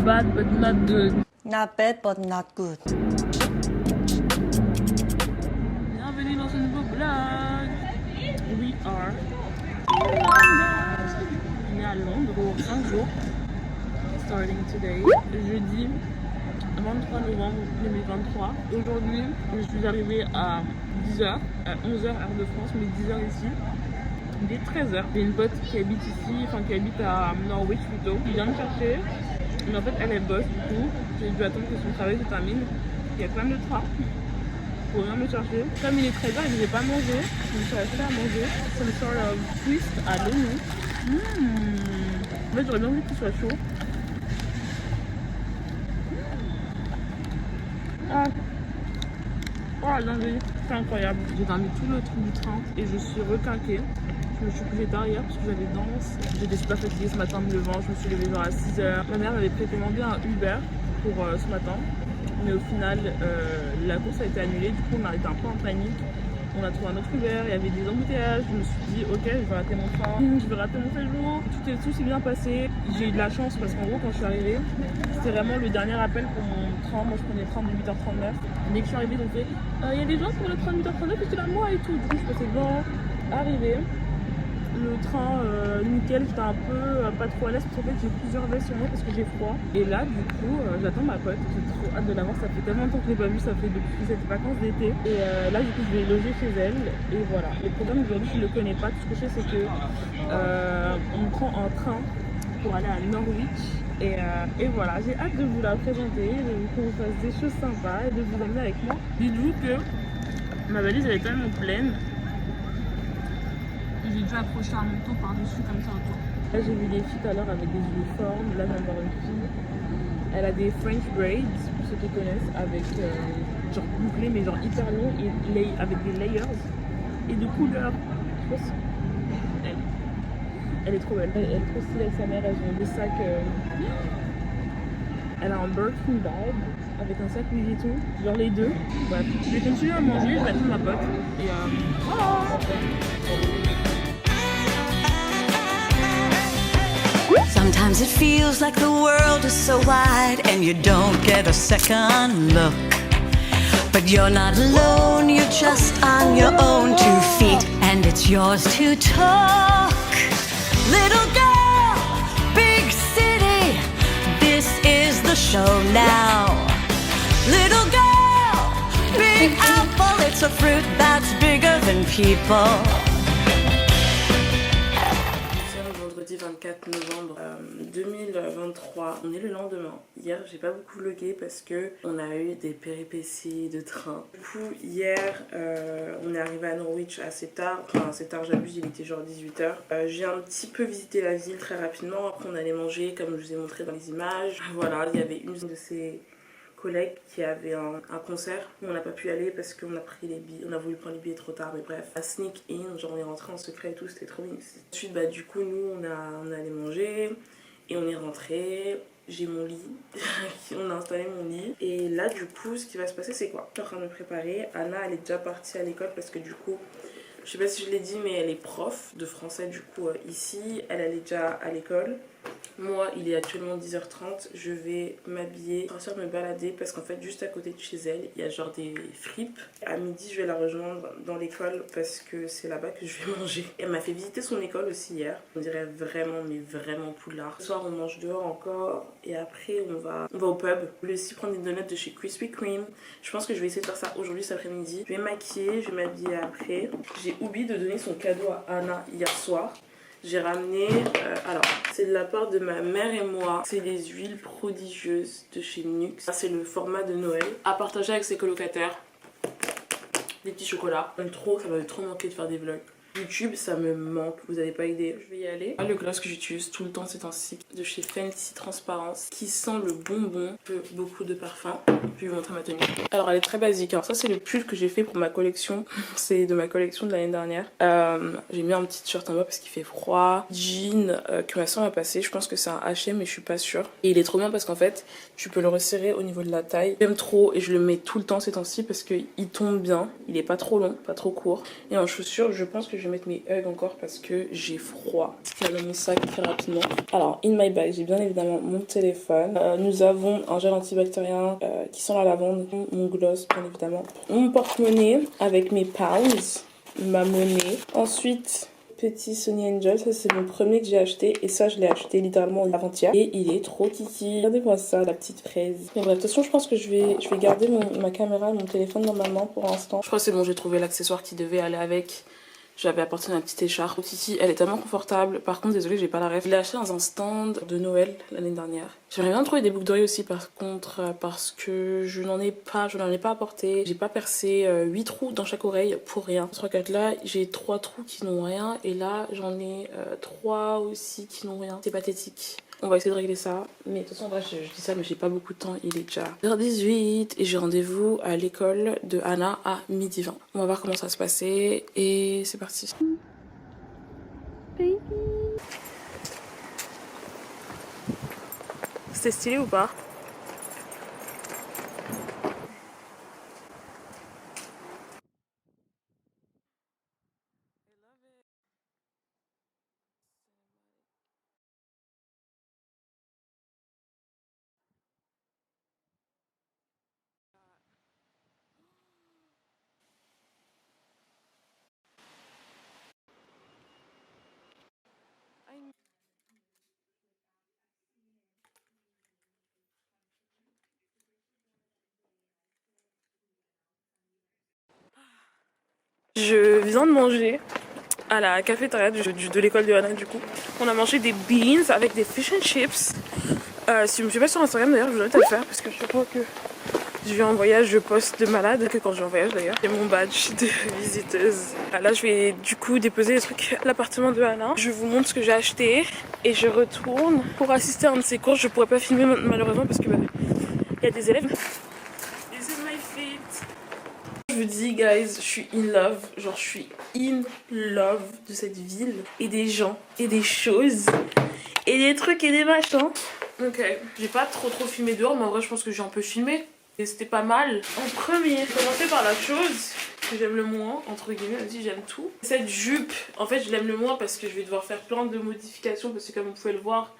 bad but not good. Not bad, but not good. Bienvenue dans ce nouveau vlog. We are on est à Londres pour 5 jours. Starting today, jeudi 23 novembre 2023. Aujourd'hui, je suis arrivée à 10h, à 11h heure de France, mais 10h ici. Il est 13h. J'ai une pote qui habite ici, enfin qui habite à Norwich plutôt, qui vient me chercher. Mais en fait, elle bosse du coup. J'ai dû attendre que son travail se termine. Il y a plein de trains pour venir me chercher. Comme il est 13h et que j'ai pas mangé, je me suis acheté à manger some sort of twist à l'oignon. En fait, j'aurais bien voulu qu'il soit chaud. Ah. Oh la dinguerie, c'est incroyable. J'ai dormi tout le truc du train et je suis requinquée. Je me suis couchée tard hier parce que j'avais danse. J'étais super fatiguée ce matin me levant, je me suis levée genre à 6h. Ma mère m'avait précommandé un Uber pour ce matin. Mais au final, la course a été annulée. Du coup, on a été un peu en panique. On a trouvé un autre Uber, il y avait des embouteillages. Je me suis dit, ok, je vais rater mon train, je vais rater mon séjour. Tout s'est bien passé. J'ai eu de la chance parce qu'en gros, quand je suis arrivée, c'était vraiment le dernier appel pour mon train. Moi, je prenais le train de 8h39. Dès que je suis arrivée, ils ont fait, il y a des gens pour le train de 8h39 et j'étais là, moi et tout. Du coup, je passais devant, arrivée. Le train, nickel, j'étais un peu pas trop à l'aise parce qu'en fait j'ai plusieurs vestes sur moi parce que j'ai froid. Et là, du coup, j'attends ma pote, j'ai trop hâte de la voir, ça fait tellement longtemps que je l'ai pas vue, ça fait depuis cette vacances d'été. Et là, du coup, je vais loger chez elle. Et voilà. Le programme d'aujourd'hui, je le connais pas. Tout ce que je sais, c'est que on prend un train pour aller à Norwich. Et voilà, j'ai hâte de vous la présenter, qu'on vous fasse des choses sympas et de vous emmener avec moi. Dites-vous que ma valise, elle est tellement pleine. J'ai dû accrocher un manteau par-dessus comme ça autour. Là j'ai vu des filles tout à l'heure avec des uniformes. Là je viens de voir une fille. Elle a des French braids, pour ceux qui connaissent, avec genre bouclés mais genre hyper long et avec des layers et de couleurs. Je pense elle est trop belle. Elle est trop stylée avec sa mère. Elles ont des sacs. Elle a un Birkin bag avec un sac Louis Vuitton. Genre les deux. Bref. Je vais continuer à manger. Je vais attendre ma pote. Et Sometimes it feels like the world is so wide and you don't get a second look. But you're not alone, you're just on your own 2 feet and it's yours to talk. Little girl, big city, this is the show now. Little girl, big apple, it's a fruit that's bigger than people. Vendredi 24 novembre 2023, on est le lendemain. Hier j'ai pas beaucoup vlogué parce que on a eu des péripéties de train. Du coup hier on est arrivé à Norwich assez tard, enfin assez tard j'abuse, il était genre 18h. J'ai un petit peu visité la ville très rapidement, après on allait manger comme je vous ai montré dans les images. Voilà, il y avait une de ces collègue qui avait un concert où on n'a pas pu aller parce qu'on a pris les billets, on a voulu prendre les billets trop tard, mais bref, à sneak in, genre on est rentré en secret et tout, c'était trop bien. Ensuite bah du coup nous on allait manger et on est rentré, j'ai mon lit, on a installé mon lit et là du coup ce qui va se passer c'est quoi? Je suis en train de me préparer, Anna elle est déjà partie à l'école parce que du coup je sais pas si je l'ai dit mais elle est prof de français du coup ici, elle est déjà à l'école. Moi, il est actuellement 10h30, je vais m'habiller, partir me balader parce qu'en fait, juste à côté de chez elle, il y a genre des fripes. À midi, je vais la rejoindre dans l'école parce que c'est là-bas que je vais manger. Elle m'a fait visiter son école aussi hier. On dirait vraiment, mais vraiment poulard. Ce soir, on mange dehors encore et après, on va au pub. Je vais aussi prendre des donuts de chez Krispy Kreme. Je pense que je vais essayer de faire ça aujourd'hui, cet après-midi. Je vais maquiller, je vais m'habiller après. J'ai oublié de donner son cadeau à Anna hier soir. J'ai ramené, alors c'est de la part de ma mère et moi, c'est des huiles prodigieuses de chez Nux. C'est le format de Noël à partager avec ses colocataires. Des petits chocolats. J'aime trop, ça m'avait trop manqué de faire des vlogs. YouTube ça me manque, vous avez pas idée. Je vais y aller. Le gloss que j'utilise tout le temps c'est un cycle de chez Fenty Transparence qui sent le bonbon, beaucoup de parfum. puis vous montrer ma tenue. Alors elle est très basique, alors ça c'est le pull que j'ai fait pour ma collection, c'est de ma collection de l'année dernière. J'ai mis un petit t-shirt en bas parce qu'il fait froid, jean que ma soeur m'a passé, je pense que c'est un H&M mais je suis pas sûre. Et il est trop bien parce qu'en fait tu peux le resserrer au niveau de la taille. J'aime trop et je le mets tout le temps ces temps-ci parce qu'il tombe bien, il est pas trop long, pas trop court. Et en chaussures je pense que je vais mettre mes Ugg encore parce que j'ai froid. Ce qu'il y a dans mon sac très rapidement. Alors in my bag j'ai bien évidemment mon téléphone. Nous avons un gel antibactérien qui sent la lavande, mon gloss bien évidemment, mon porte-monnaie avec mes pounds, ma monnaie. Ensuite petit Sonny Angel, ça c'est mon premier que j'ai acheté et ça je l'ai acheté littéralement avant-hier et il est trop kiki. Regardez-moi ça, la petite fraise. Mais bref, de toute façon je pense que je vais garder ma caméra et mon téléphone dans ma main pour l'instant. Je crois que c'est bon, j'ai trouvé l'accessoire qui devait aller avec. J'avais apporté ma petite écharpe. Titi, elle est tellement confortable. Par contre, désolée, j'ai pas la ref. Je l'ai acheté dans un stand de Noël l'année dernière. J'aimerais bien trouver des boucles d'oreilles aussi, par contre, parce que je n'en ai pas apporté. J'ai pas percé 8 trous dans chaque oreille pour rien. 3, 4 là, j'ai 3 trous qui n'ont rien. Et là, j'en ai 3 aussi qui n'ont rien. C'est pathétique. On va essayer de régler ça. Mais de toute façon, en vrai, je dis ça, mais j'ai pas beaucoup de temps. Il est déjà h18 et j'ai rendez-vous à l'école de Anna à 12h20. On va voir comment ça va se passer et c'est parti. C'était stylé ou pas? Je viens de manger à la cafétéria de l'école de Anna du coup. On a mangé des beans avec des fish and chips. Si je me suis pas sur Instagram d'ailleurs, je voudrais te le faire parce que je crois que je vais en voyage, je poste de malade que quand je vais en voyage d'ailleurs. J'ai mon badge de visiteuse. Là je vais du coup déposer les trucs à l'appartement de Anna. Je vous montre ce que j'ai acheté et je retourne pour assister à un de ses cours. Je pourrais pas filmer malheureusement parce que il y a des élèves. This is my fit. Je vous dis guys, je suis in love, genre je suis in love de cette ville et des gens et des choses et des trucs et des machins. Ok, j'ai pas trop filmé dehors mais en vrai je pense que j'ai un peu filmé et c'était pas mal. En premier, je vais commencer par la chose que j'aime le moins, entre guillemets, même si j'aime tout. Cette jupe, en fait je l'aime le moins parce que je vais devoir faire plein de modifications parce que comme vous pouvez le voir,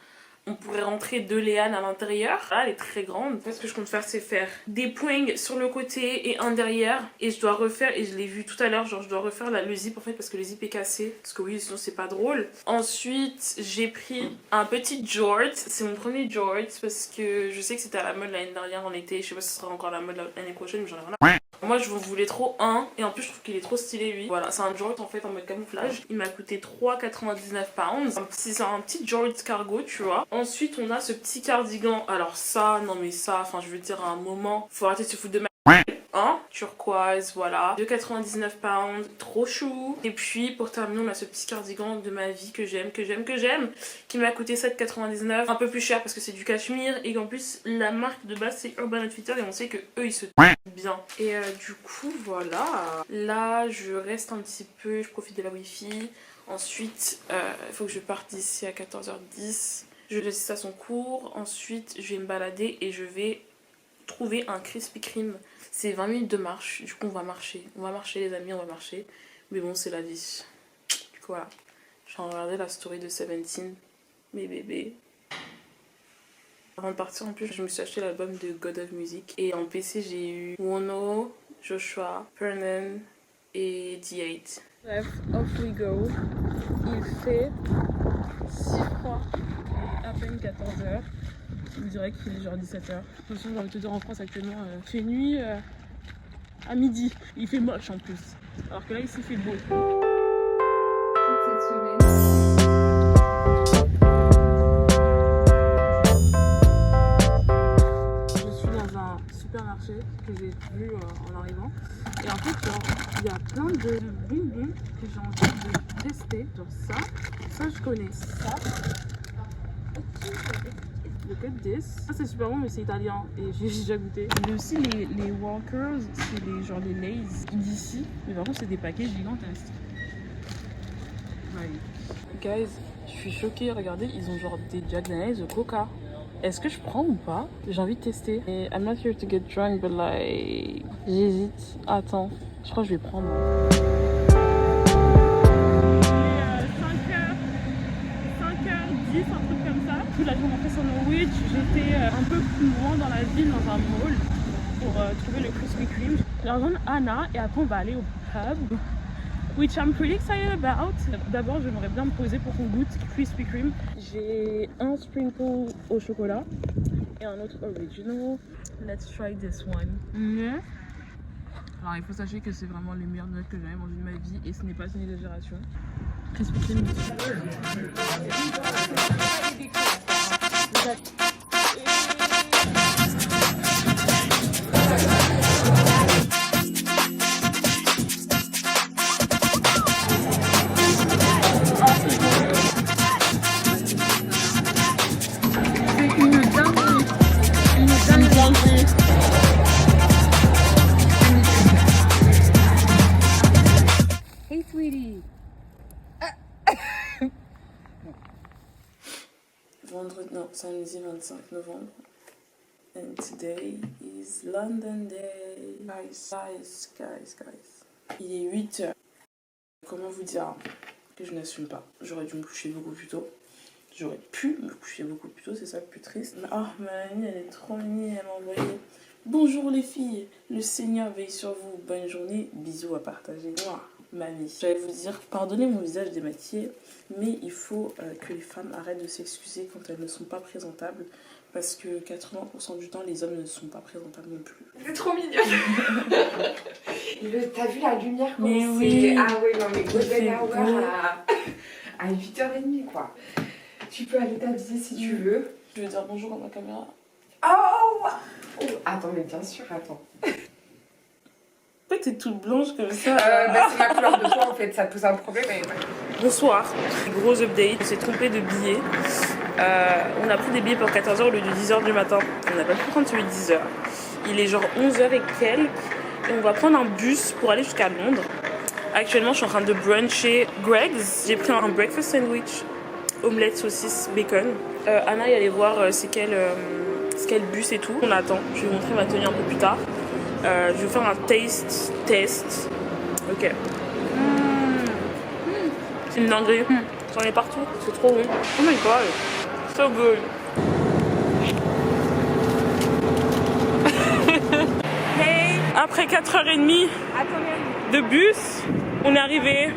on pourrait rentrer 2 léanes à l'intérieur. Là, elle est très grande. En fait, ce que je compte faire, c'est faire des poings sur le côté et un derrière. Et je dois refaire, et je l'ai vu tout à l'heure, genre je dois refaire le zip en fait parce que le zip est cassé. Parce que oui, sinon c'est pas drôle. Ensuite, j'ai pris un petit Jorts. C'est mon premier Jorts parce que je sais que c'était à la mode l'année dernière en été. Je sais pas si ce sera encore à la mode l'année prochaine, mais j'en ai rien à... Moi je voulais trop un et en plus je trouve qu'il est trop stylé lui. Voilà, c'est un Jorts en fait en mode camouflage. Il m'a coûté 3,99 pounds. C'est un petit Jorts cargo tu vois. Ensuite on a ce petit cardigan. Alors ça, non mais ça, enfin je veux dire à un moment, faut arrêter de se foutre de ma... Hein, turquoise, voilà, 2,99 pounds, trop chou. Et puis pour terminer on a ce petit cardigan de ma vie que j'aime, qui m'a coûté 7,99, un peu plus cher parce que c'est du cachemire et qu'en plus la marque de base c'est Urban Outfitters et on sait que eux ils se bien. Et du coup voilà, là je reste un petit peu, je profite de la wifi. Ensuite il faut que je parte d'ici à 14h10, je laisse à son cours. Ensuite je vais me balader et je vais trouver un Krispy Kreme. C'est 20 minutes de marche, du coup on va marcher les amis, on va marcher. Mais bon c'est la vie. Du coup voilà, je suis en train de regarder la story de 17, mes bébés. Avant de partir en plus je me suis acheté l'album de God of Music. Et en PC j'ai eu Wono, Joshua, Pernan et D8. Bref, off we go. Il fait si froid, à peine 14h. Je vous dirais qu'il est genre 17h. De toute façon, j'ai envie de te dire en France actuellement, il fait nuit à midi. Il fait moche en plus. Alors que là, ici, il fait beau. Cette semaine. Je suis dans un supermarché que j'ai vu en arrivant. Et en fait, genre, il y a plein de bonbons que j'ai envie de tester. Genre ça je connais. Ça. look at this. Ça c'est super bon mais c'est italien et j'ai déjà goûté. Il y a aussi les Walkers, c'est les genre les Lays d'ici. Mais par contre c'est des paquets gigantesques. Ouais. Guys, je suis choquée, regardez, ils ont genre des Jack Daniels de Coca. Est-ce que je prends ou pas? J'ai envie de tester. Et I'm not here to get drunk but like... J'hésite. Attends, je crois que je vais prendre. 5h10, un truc comme ça. Puis là, je rentrais sur Norwich. J'étais un peu plus loin dans la ville, dans un mall, pour trouver le Krispy Kreme. Je rejoindre Anna et après on va aller au pub, which I'm pretty excited about. D'abord, j'aimerais bien me poser pour qu'on goûte Krispy Kreme. J'ai un sprinkle au chocolat et un autre original. Let's try this one. Alors, il faut sachez que c'est vraiment les meilleurs nuggets que j'ai jamais mangé de ma vie et ce n'est pas une exagération. Krispy Kreme. Hey sweetie. Vendredi, non, samedi 25 novembre. And today is London Day. Guys. Il est 8h. Comment vous dire que je n'assume pas. J'aurais dû me coucher beaucoup plus tôt. J'aurais pu me coucher beaucoup plus tôt, c'est ça le plus triste. Oh, ma amie, elle est trop mignonne, elle m'a envoyé. Bonjour les filles, le Seigneur veille sur vous. Bonne journée, bisous à partager. Moi, mamie. J'allais vous dire, pardonnez mon visage démaquillé, mais il faut que les femmes arrêtent de s'excuser quand elles ne sont pas présentables. Parce que 80% du temps, les hommes ne sont pas présentables non plus. C'est trop mignon. T'as vu la lumière comment Mais oui. Ah oui, non mais golden hour à 8h30 quoi. Tu peux aller t'habiller si tu veux. Je veux dire bonjour à ma caméra. Oh, attends, mais bien sûr, attends. Pourquoi t'es toute blanche comme ça? C'est ma couleur de peau en fait, ça pose un problème. Mais... Bonsoir, gros update, on s'est trompé de billets. On a pris des billets pour 14h au lieu de 10h du matin. On n'a pas pu prendre celui de 10h. Il est genre 11h et quelques. Et on va prendre un bus pour aller jusqu'à Londres. Actuellement, je suis en train de bruncher Greg's. J'ai pris un breakfast sandwich, omelette, saucisse, bacon. Anna est allée voir c'est quel bus et tout. On attend. Je vais vous montrer ma tenue un peu plus tard. Je vais faire un taste test. Ok. C'est une dinguerie. J'en ai partout. C'est trop bon. Oh my god. So good. Hey. Après 4h30 de bus, on est arrivé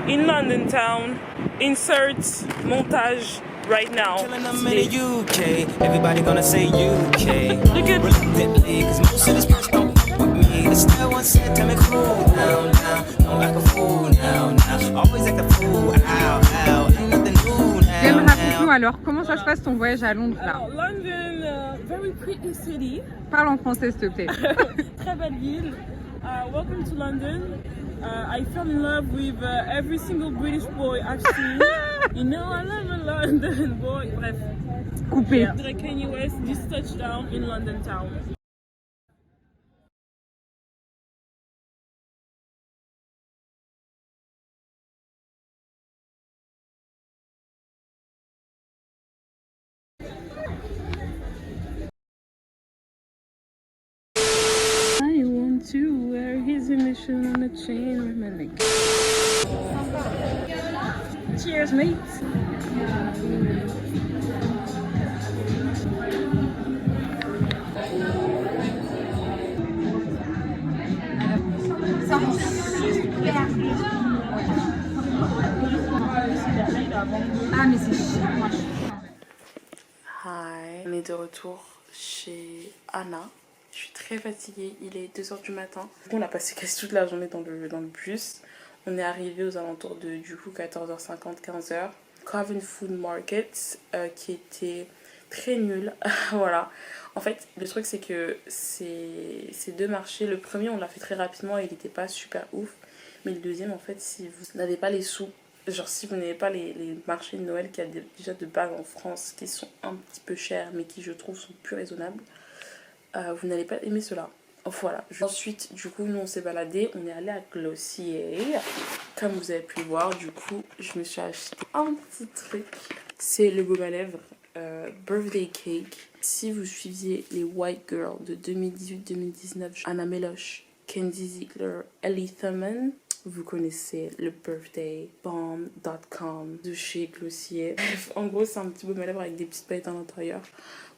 in London town. Insert montage right now. Everybody gonna say UK. Look at reluctantly, 'cause most of this press don't fuck with me. The style one said, tell me cool now, don't act a fool now. Always act a fool, ow, ain't nothing new now. J'aime, raconte-nous alors, comment ça se passe ton voyage à Londres là? Alors, London, very pretty city. Parle en français s'il te plaît. Très belle ville. Welcome to London. I fell in love with every single British boy I've seen. You know I love a London boy. Bref. Coupé. Yeah. Kanye West just touched down in London town. I want to wear his initial on a chain with my leg. Cheers, mate. Ah mais c'est cher moi. Hi. On est de retour chez Anna. Je suis très fatiguée, il est 2h du matin. On a passé quasi toute la journée dans le bus. On est arrivé aux alentours de du coup 14h50, 15h. Covent Food Market qui était très nul. Voilà. En fait, le truc c'est que ces deux marchés, le premier on l'a fait très rapidement et il n'était pas super ouf. Mais le deuxième en fait, si vous n'avez pas les sous Genre si vous n'avez pas les marchés de Noël qu'il y a déjà de base en France qui sont un petit peu chers mais qui je trouve sont plus raisonnables, vous n'allez pas aimer cela. Voilà. Ensuite du coup nous on s'est baladé, on est allé à Glossier. Comme vous avez pu le voir, du coup je me suis acheté un petit truc. C'est le baume à lèvres Birthday Cake. Si vous suiviez les White Girls de 2018-2019, Anna Meloche, Kenzie Ziegler, Ellie Thurman, vous connaissez le Birthday Bomb.com de chez Glossier. En gros, c'est un petit baume à lèvres avec des petites paillettes à l'intérieur.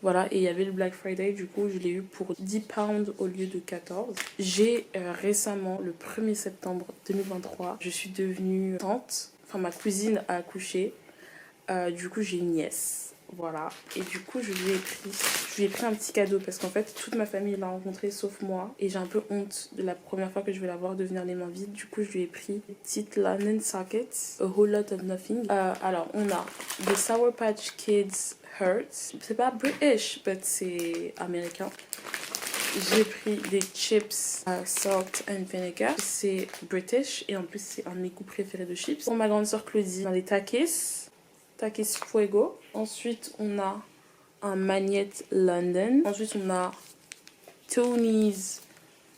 Voilà, et il y avait le Black Friday, du coup, je l'ai eu pour 10 pounds au lieu de 14. J'ai récemment, le 1er septembre 2023, je suis devenue tante. Enfin, ma cousine a accouché. Du coup, j'ai une nièce. Voilà, et du coup je lui ai pris un petit cadeau parce qu'en fait toute ma famille l'a rencontré sauf moi et j'ai un peu honte de la première fois que je vais la voir de venir les mains vides. Du coup je lui ai pris une petite London Sockets, A Whole Lot of Nothing. Alors on a des Sour Patch Kids Hearts, c'est pas British but c'est américain. J'ai pris des chips salt and vinegar, c'est British et en plus c'est un de mes goûts préférés de chips. Pour ma grande soeur Claudie, on a les Takis Fuego. Ensuite, on a un Magnette London. Ensuite, on a Tony's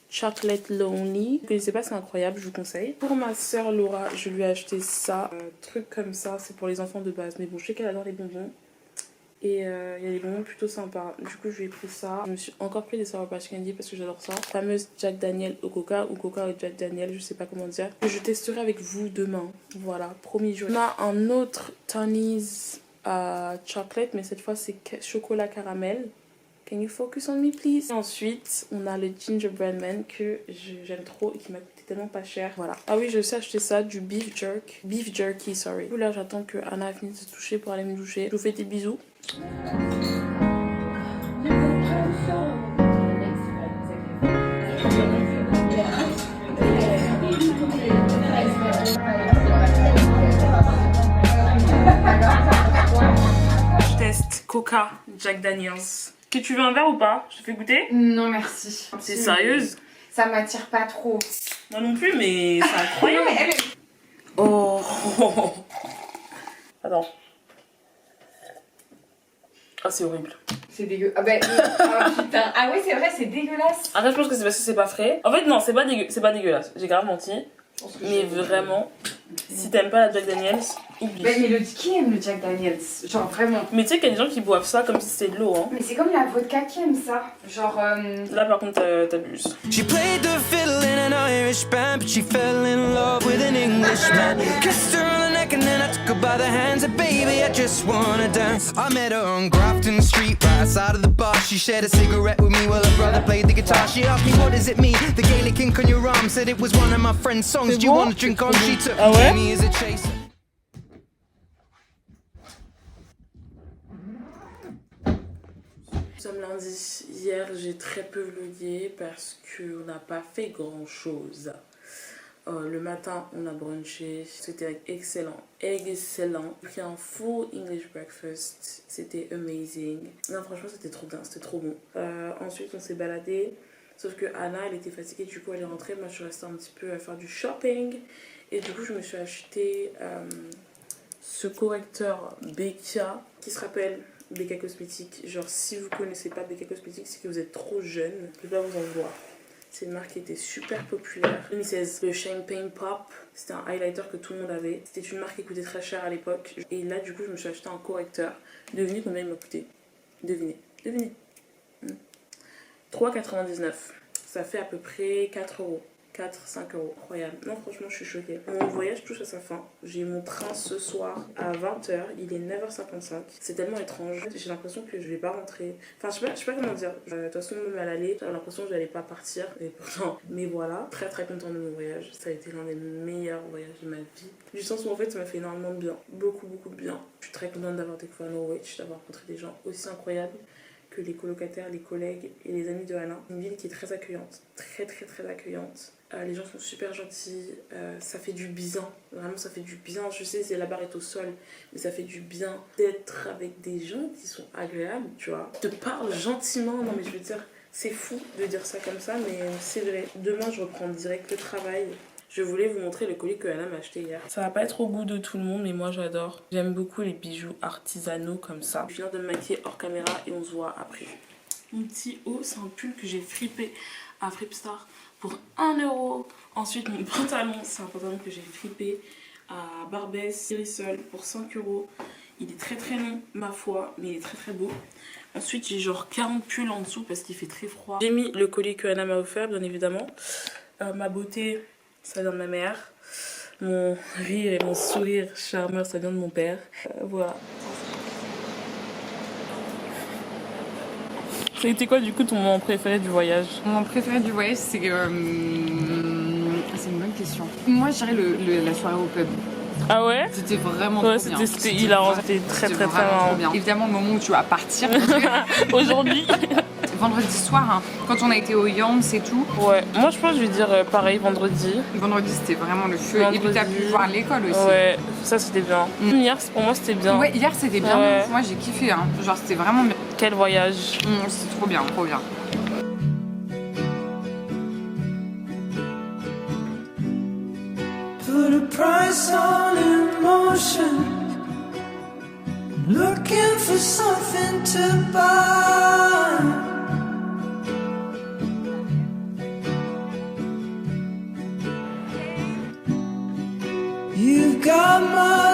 Chocolate Lonely. Vous connaissez pas, c'est incroyable, je vous conseille. Pour ma soeur Laura, je lui ai acheté ça. Truc comme ça, c'est pour les enfants de base. Mais bon, je sais qu'elle adore les bonbons. Et il y a des bonbons plutôt sympas. Du coup, je lui ai pris ça. Je me suis encore pris des Sour Patch Candy parce que j'adore ça. La fameuse Jack Daniel au coca ou coca au Jack Daniel, je sais pas comment dire. Que je testerai avec vous demain. Voilà, promis jour. On a un autre Tony's chocolate, mais cette fois c'est chocolat caramel. Can you focus on me please? Et ensuite, on a le Gingerbread Man que j'aime trop et qui m'a coûté tellement pas cher. Voilà. Ah oui, je sais acheter ça, du beef jerky, sorry. Du coup, là, j'attends que Anna finisse de se toucher pour aller me doucher. Je vous fais des bisous. Je teste Coca Jack Daniels. Que tu veux un verre ou pas? Je te fais goûter? Non, merci. T'es sérieuse? Ça m'attire pas trop. Moi non plus, mais c'est incroyable. Oh. Attends. Ah, c'est horrible. C'est dégueu. Ah bah, oh, putain. Ah ouais, c'est vrai, c'est dégueulasse. Après, je pense que c'est parce que c'est pas frais. En fait, non, c'est pas dégueulasse. J'ai grave menti. Mais vraiment, si t'aimes pas la Jack Daniels, oublie. Mais qui aime le Jack Daniels? Genre vraiment. Mais tu sais qu'il y a des gens qui boivent ça comme si c'était de l'eau, hein. Mais c'est comme la vodka qui aime ça. Genre. Là, par contre, t'abuses. She played the fiddle in an Irish band, but she fell in love with an Englishman. Kissed her on the neck and then I took her by the hands. And baby, I just wanna dance. I met her on Grafton Street, right outside of the bar. She shared a cigarette with me while her brother played the guitar. She asked me, what does it mean? The Gaelic ink on your arm said it was one of my friend's songs. Do you want to drink on? She took me as a chaser. Nous sommes lundi. Hier, j'ai très peu vlogué parce qu'on n'a pas fait grand chose. Le matin, on a brunché. C'était excellent. J'ai pris un full English breakfast. C'était amazing. Non, franchement, c'était trop bien. C'était trop bon. Ensuite, on s'est baladé. Sauf que Anna, elle était fatiguée. Du coup, elle est rentrée. Moi, je suis restée un petit peu à faire du shopping. Et du coup, je me suis acheté ce correcteur Becca qui se rappelle Becca Cosmetics. Genre, si vous connaissez pas Becca Cosmetics, c'est que vous êtes trop jeune. Je vais pas vous en voir. C'est une marque qui était super populaire. 2016, le Champagne Pop. C'était un highlighter que tout le monde avait. C'était une marque qui coûtait très cher à l'époque. Et là, du coup, je me suis acheté un correcteur. Devinez combien il m'a coûté? Devinez. 3,99. Ça fait à peu près 4 euros. 4-5 euros. Incroyable. Non, franchement, je suis choquée. Mon voyage touche à sa fin. J'ai mon train ce soir à 20h. Il est 9h55. C'est tellement étrange. J'ai l'impression que je vais pas rentrer. Enfin, je sais pas comment dire. De toute façon, même à l'aller, j'avais l'impression que j'allais pas partir. Et pourtant, mais voilà. Très très contente de mon voyage. Ça a été l'un des meilleurs voyages de ma vie. Du sens où en fait, ça m'a fait énormément de bien. Beaucoup de bien. Je suis très contente d'avoir découvert Norwich, d'avoir rencontré des gens aussi incroyables que les colocataires, les collègues et les amis de Anna. Une ville qui est très accueillante. Très accueillante. Les gens sont super gentils, ça fait du bien, vraiment ça fait du bien. Je sais, la barre est au sol, mais ça fait du bien d'être avec des gens qui sont agréables, tu vois. Te parlent gentiment, non mais je veux dire, c'est fou de dire ça comme ça, mais c'est vrai. Demain, je reprends direct le travail. je voulais vous montrer le collier que Anna m'a acheté hier. Ça va pas être au goût de tout le monde, mais moi j'adore. J'aime beaucoup les bijoux artisanaux comme ça. Je viens de me maquiller hors caméra et on se voit après. Mon petit haut, c'est un pull que j'ai fripé à Fripstar pour 1 €. Ensuite, mon pantalon, c'est un pantalon que j'ai fripé à Barbès, Irisol pour 5 €. Il est très très long, ma foi, mais il est très très beau. Ensuite, j'ai genre 40 pulls en dessous parce qu'il fait très froid. J'ai mis le collier que Anna m'a offert, bien évidemment. Ma beauté, ça vient de ma mère. Mon rire et mon sourire charmeur, ça vient de mon père. Voilà. Ça a été quoi du coup ton moment préféré du voyage? Mon moment préféré du voyage, c'est une bonne question. Moi, je dirais la soirée au pub. Ah ouais? C'était vraiment trop bien. C'était hilarant, c'était très marrant. Bien. Évidemment, le moment où tu vas partir. Aujourd'hui. Vendredi soir, hein, quand on a été au Yams et tout. Ouais, moi je pense que je vais dire pareil, vendredi. Vendredi, c'était vraiment le feu. Vendredi. Et puis t'as pu voir l'école aussi. Ouais, ça c'était bien. Hier, pour moi c'était bien. Ouais, hier c'était bien. Ouais. Moi j'ai kiffé, hein. Genre c'était vraiment bien. Quel voyage. C'était trop bien, trop bien. Put a price on emotion. Looking for something to buy. You've got my